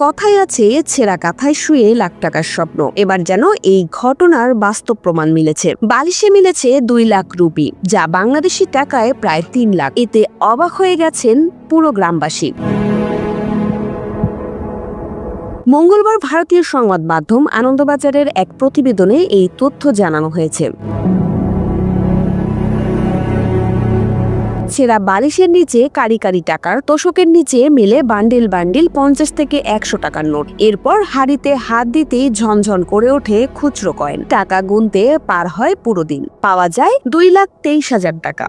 কথায় আছে ছেঁড়া কাঁথায় শুয়ে লাখ টাকার স্বপ্ন। এবার যেন এই ঘটনার বাস্তব প্রমাণ মিলেছে। বালিশে মিলেছে 2 লাখ রুপি, যা বাংলাদেশি টাকায় প্রায় 3 লাখ। এতে অবাক হয়ে গেছেন পুরো গ্রামবাসী। মঙ্গলবার ভারতীয় সংবাদ মাধ্যম আনন্দবাজারের এক প্রতিবেদনে এই তথ্য জানানো হয়েছে। ছেঁড়া বালিশের নিচে কারি কারি টাকার তোষকের নিচে মেলে বান্ডিল বান্ডিল 50 থেকে 100 টাকার নোট। এরপর হাড়িতে হাত দিতেই ঝনঝন করে ওঠে খুচরো কয়েন। টাকা গুনতে পার হয় পুরো দিন। পাওয়া যায় 2,23,000 টাকা।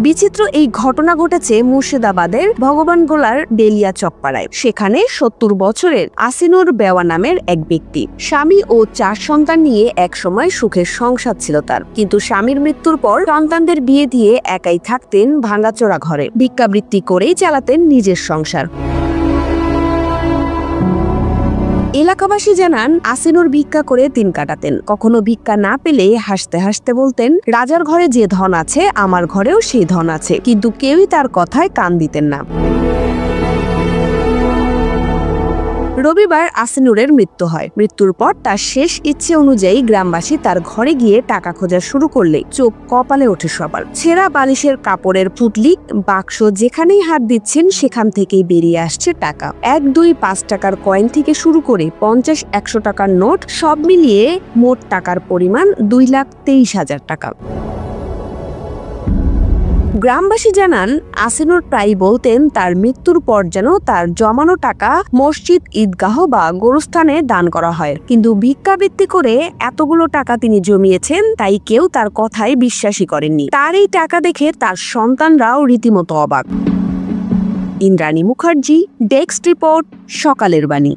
বিচিত্র এই ঘটনা ঘটেছে মুর্শিদাবাদের ভগবানগোলার ডেলিয়া চকপাড়ায়। সেখানে 70 বছরের আসিনুর বেওয়া নামের এক ব্যক্তি, স্বামী ও 4 সন্তান নিয়ে একসময় সুখের সংসার ছিল তার। কিন্তু স্বামীর মৃত্যুর পর সন্তানদের বিয়ে দিয়ে একাই থাকতেন ভাঙাচোরা ঘরে। ভিক্ষাবৃত্তি করেই চালাতেন নিজের সংসার। এলাকাবাসী জানান, আসিনুর ভিক্ষা করে দিন কাটাতেন। কখনো ভিক্ষা না পেলে হাসতে হাসতে বলতেন, রাজার ঘরে যে ধন আছে আমার ঘরেও সেই ধন আছে। কিন্তু কেউই তার কথায় কান দিতেন না। রবিবার আসিনুরের মৃত্যু হয়। মৃত্যুর পর তার শেষ ইচ্ছে অনুযায়ী গ্রামবাসী তার ঘরে গিয়ে টাকা খোঁজা শুরু করলে চোখ কপালে ওঠে সবার। ছেঁড়া বালিশের কাপড়ের পুটলি, বাক্স, যেখানেই হাত দিচ্ছেন সেখান থেকেই বেরিয়ে আসছে টাকা। 1, 2, 5 টাকার কয়েন থেকে শুরু করে 50, 100 টাকার নোট, সব মিলিয়ে মোট টাকার পরিমাণ 2,23,000 টাকা। গ্রামবাসী জানান, আসিনুর প্রায় বলতেন তার মৃত্যুর পর যেন তার জমানো টাকা মসজিদ, ঈদগাহ বা গোরস্থানে দান করা হয়। কিন্তু ভিক্ষাবৃত্তি করে এতগুলো টাকা তিনি জমিয়েছেন, তাই কেউ তার কথায় বিশ্বাসই করেননি। তার এই টাকা দেখে তার সন্তানরাও রীতিমতো অবাক। ইন্দ্রাণী মুখার্জি, ডেস্ক রিপোর্ট, সকালের বাণী।